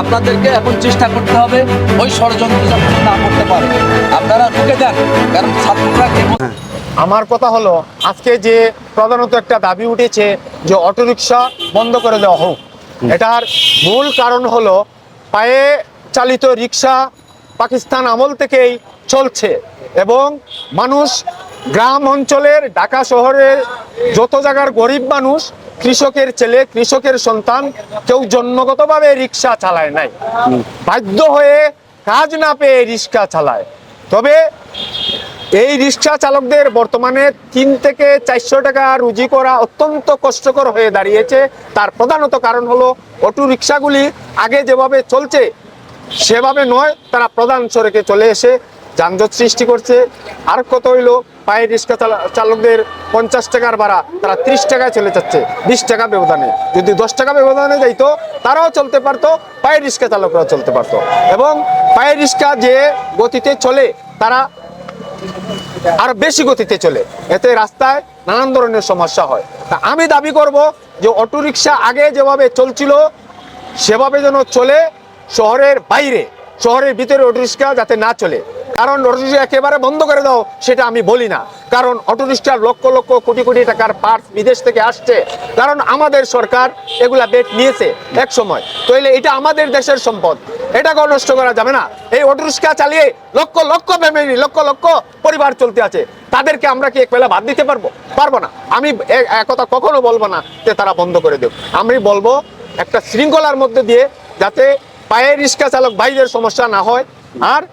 আপনাদেরকে এখন চেষ্টা করতে হবে ওই ষড়যন্ত্র যাতে না করতে পারে, আপনারা ঢুকে দেন, কারণ ছাত্ররা আমার কথা হলো আজকে যে প্রধানত একটা দাবি উঠেছে যে অটোরিকশা বন্ধ করে দেওয়া হোক। এটার মূল কারণ হলো পায়ে চালিত রিক্সা পাকিস্তান আমল থেকেই চলছে এবং মানুষ গ্রাম অঞ্চলের ঢাকা শহরের যত জায়গার গরিব মানুষ, কৃষকের ছেলে, কৃষকের সন্তান কেউ জন্মগতভাবে রিক্সা চালায় নাই, বাধ্য হয়ে কাজ না পেয়ে রিক্সা চালায়। তবে এই রিক্সা চালকদের বর্তমানে 3 থেকে 400 টাকা রুজি করা অত্যন্ত কষ্টকর হয়ে দাঁড়িয়েছে। তার প্রধানত কারণ হলো অটো রিক্সাগুলি আগে যেভাবে চলছে সেভাবে নয়, তারা প্রধান সড়কে চলে এসে যানজট সৃষ্টি করছে। আর কত হইলো পায়ে রিক্সা চালকদের 50 টাকার ভাড়া তারা 30 টাকায় চলে যাচ্ছে, 20 টাকা ব্যবধানে। যদি 10 টাকা ব্যবধানে যাইতো তারাও চলতে পারতো, পায়ে রিক্সা চালকরাও চলতে পারতো। এবং পায়ে রিক্সা যে গতিতে চলে তারা আর বেশি গতিতে চলে, এতে রাস্তায় নানান ধরনের সমস্যা হয়। তা আমি দাবি করব যে অটোরিকশা আগে যেভাবে চলছিল সেভাবে যেন চলে, শহরের বাইরে, শহরের ভিতরে অটোরিকশা যাতে না চলে। কারণ অটোরিকশা একেবারে বন্ধ করে দাও সেটা আমি বলি না, কারণ অটোরিকশার লক্ষ লক্ষ কোটি কোটি টাকার পার্টস বিদেশ থেকে আসছে, কারণ আমাদের সরকার এগুলা বেট নিয়েছে এক সময়। তাইলে এটা আমাদের দেশের সম্পদ, এটাকেও নষ্ট করা যাবে না। এই অটোরিকশা চালিয়ে লক্ষ লক্ষ ফ্যামিলি, লক্ষ লক্ষ পরিবার চলতে আছে, তাদেরকে আমরা কি একবেলা ভাত দিতে পারবো না। আমি একথা কখনো বলবো না যে তারা বন্ধ করে দেব, আমি বলবো একটা শৃঙ্খলার মধ্যে দিয়ে যাতে পায়ে রিক্সা চালক ভাইদের সমস্যা না হয় আর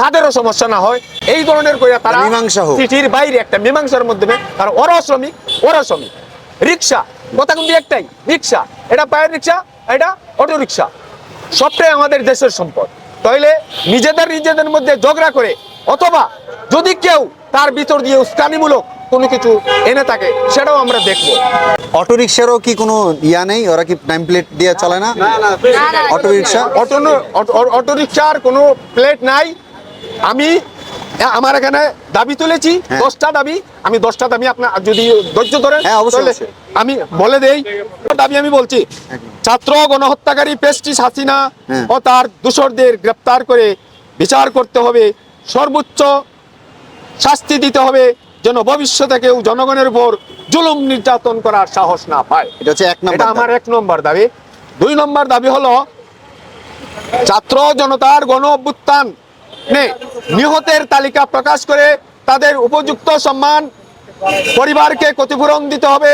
তাদেরও সমস্যা না হয়, এই ধরনের করে তারা সিটির বাইরে একটা মীমাংসার মাধ্যমে তারা ওরা শ্রমিক রিক্সা, কথা কিন্তু একটাই, রিক্সা, এটা পায়ের রিক্সা, এটা অটো রিক্সা, সবটাই আমাদের দেশের সম্পদ। তাহলে নিজেদের মধ্যে ঝগড়া করে অথবা যদি কেউ তার ভিতর দিয়ে উস্কানিমূলক কোনো কিছু এনে থাকে সেটাও আমরা দেখবো। অটো রিক্সারও কি কোনো ইয়া নেই, ওরা কি নাম প্লেট দিয়ে চলে না? অটো রিক্সা, অটো রিক্সার কোনো প্লেট নাই। আমি আমার এখানে দাবি তুলেছি 10টা দাবি, আমি 10টা দাবি আপনার যদি ধৈর্য ধরেন আমি বলে দেই। দাবি আমি বলছি, ছাত্র গণহত্যাকারী ফ্যাসিস্ট হাসিনা ও তার দোসরদের গ্রেপ্তার করে বিচার করতে হবে, সর্বোচ্চ শাস্তি দিতে হবে, যেন ভবিষ্যতে কেউ জনগণের উপর জুলুম নির্যাতন করার সাহস না পায়। এটা আমার 1 নম্বর দাবি। 2 নম্বর দাবি হলো ছাত্র জনতার গণ অভ্যুত্থান নিহতের তালিকা প্রকাশ করে তাদের উপযুক্ত সম্মান, পরিবারকে ক্ষতিপূরণ দিতে হবে,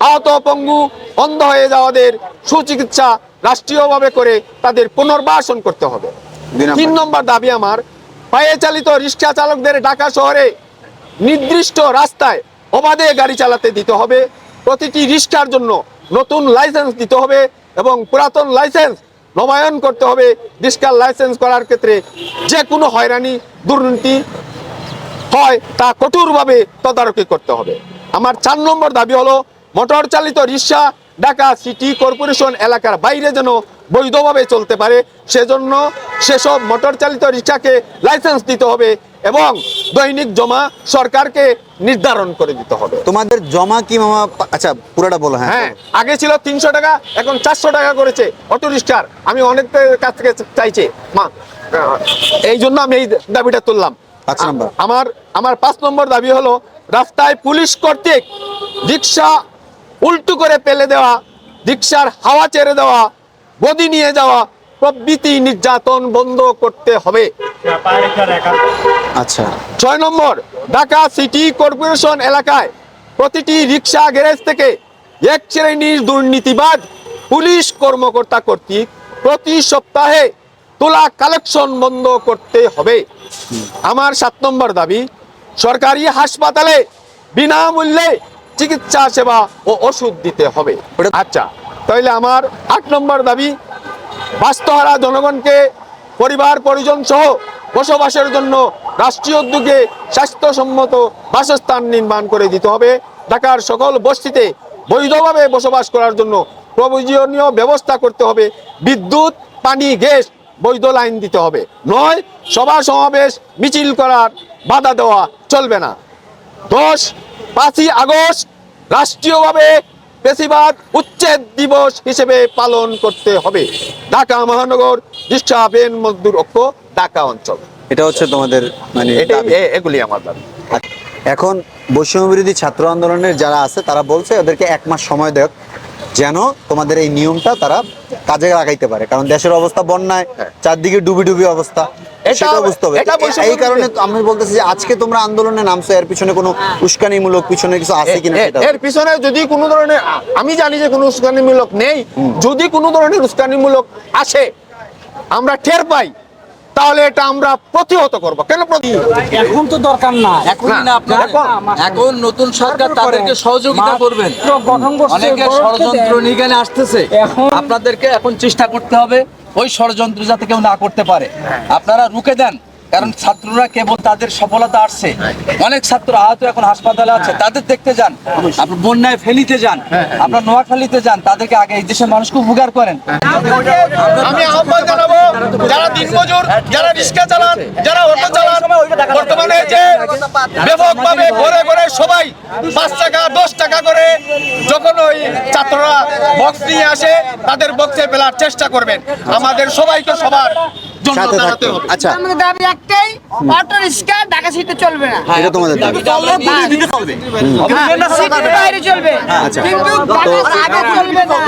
আহত পঙ্গু অন্ধ হয়ে যাওয়াদের সুচিকিৎসা রাষ্ট্রীয়ভাবে করে তাদের পুনর্বাসন করতে হবে। 3 নম্বর দাবি আমার, পায়ে চালিত রিক্সা চালকদের ঢাকা শহরে নির্দিষ্ট রাস্তায় অবাধে গাড়ি চালাতে দিতে হবে, প্রতিটি রিক্সার জন্য নতুন লাইসেন্স দিতে হবে এবং পুরাতন লাইসেন্স নবায়ন করতে হবে। রিক্সার লাইসেন্স করার ক্ষেত্রে যে কোনো হয়রানি দুর্নীতি হয় তা কঠোরভাবে তদারকি করতে হবে। আমার 4 নম্বর দাবি হলো মোটর চালিত রিক্সা ঢাকা সিটি কর্পোরেশন এলাকার বাইরে যেন বৈধভাবে চলতে পারে, সেজন্য সেসব মোটর চালিত রিক্সাকে লাইসেন্স দিতে হবে এবং দৈনিক জমা সরকারকে নির্ধারণ করে দিতে হবে। তোমাদের জমা কি মামা? আচ্ছা পুরোটা বলো। হ্যাঁ, আগে ছিল 300 টাকা, এখন 400 টাকা করেছে অটো রিক্সার। আমি অনেকের কাছ থেকে চাইছি এই জন্য আমি এই দাবিটা তুললাম। আমার 5 নম্বর দাবি হলো রাস্তায় পুলিশ কর্তৃক রিক্সা উল্টো করে ফেলে দেওয়া, রিক্সার হাওয়া ছেড়ে দেওয়া, গদি নিয়ে যাওয়া প্রভৃতি নির্যাতন বন্ধ করতে হবে। আচ্ছা। 6 নম্বর, ঢাকা সিটি কর্পোরেশন এলাকায় প্রতিটি রিক্সা গ্যারেজ থেকে এক শ্রেণীর দুর্নীতিবাজ পুলিশ কর্মকর্তা কর্তৃক প্রতি সপ্তাহে তোলা কালেকশন বন্ধ করতে হবে। আমার 7 নম্বর দাবি, সরকারি হাসপাতালে বিনামূল্যে চিকিৎসা সেবা ও ওষুধ দিতে হবে। আচ্ছা, তাহলে আমার 8 নম্বর দাবি, বাস্তুহারা জনগণকে পরিবার পরিজন সহ বসবাসের জন্য রাষ্ট্রীয় উদ্যোগে স্বাস্থ্যসম্মত বাসস্থান নির্মাণ করে দিতে হবে। ঢাকার সকল বস্তিতে বৈধভাবে বসবাস করার জন্য প্রয়োজনীয় ব্যবস্থা করতে হবে। বিদ্যুৎ, পানি, গ্যাস বৈধ লাইন দিতে হবে, নয় সভা সমাবেশ মিছিল করার বাধা দেওয়া চলবে না। 5ই আগস্ট রাষ্ট্রীয়ভাবে ফ্যাসিবাদ উচ্ছেদ দিবস হিসেবে পালন করতে হবে। ঢাকা মহানগর রিক্সা ভ্যান মজদুর ঐক্য ঢাকা অঞ্চল। এটা হচ্ছে তোমাদের মানে দাবি। এগুলি আমার দাবি। এখন বৈষম্য বিরোধী ছাত্র আন্দোলনের যারা আছে তারা বলছে ওদেরকে 1 মাস সময় দেয় যেন তোমাদের এই নিয়মটা তারা কাজে লাগাইতে পারে, কারণ দেশের অবস্থা বন্যায়, চারদিকে ডুবি ডুবি অবস্থা, সেটা বুঝতে হবে। এই কারণে আমি বলতেছি যে আজকে তোমরা আন্দোলনে নামছো, এর পিছনে কোনো উস্কানিমূলক পিছনে কিছু আছে কিনা সেটা। এর পিছনে যদি কোনো ধরনের, আমি জানি যে কোনো উস্কানিমূলক নেই, যদি কোনো ধরনের উস্কানিমূলক আসে আমরা টের পাই, তাহলে এটা আমরা প্রতিহত করব। কেন এখন তো দরকার না, এখনই না, আপনারা এখন নতুন সরকার তাদেরকে সহযোগিতা করবেন। গঠন করছে, অনেকে ষড়যন্ত্র নিগানে আসতেছে, আপনাদেরকে এখন চেষ্টা করতে হবে ওই ষড়যন্ত্র যাতে কেউ না করতে পারে। আপনারা রুখে দেন, কারণ ছাত্ররা কেবল তাদের সফলতা আসছে, অনেক ছাত্র আহত এখন হাসপাতালে আছে, তাদের দেখতে যান। আপনার বন্যায় ফেনীতে যান, আপনার নোয়াখালীতে যান, তাদেরকে আগে এই দেশের মানুষকে উপকার করেন। আমি আহ্বান জানাবো যারা দিনমজুর, যারা রিক্সা চালান, যারা অটো চালান, বর্তমানে যে ব্যাপকভাবে ঘরে ঘরে সবাই 5 টাকা 10 টাকা করে যখন ওই ছাত্ররা বক্স নিয়ে আসে তাদের বক্সে ফেলার চেষ্টা করবেন। আমাদের সবাইকে সবার জন্য সাথে দাঁড়াতে থাকতে হবে। হবে। আচ্ছা, আমাদের দাবি একটাই, অটো রিক্সা ঢাকা সিটিতে চলবে না। এটা তোমাদের দাবি। সিটির বাইরে চলবে, আচ্ছা। কিন্তু ঢাকা আগে চলবে না।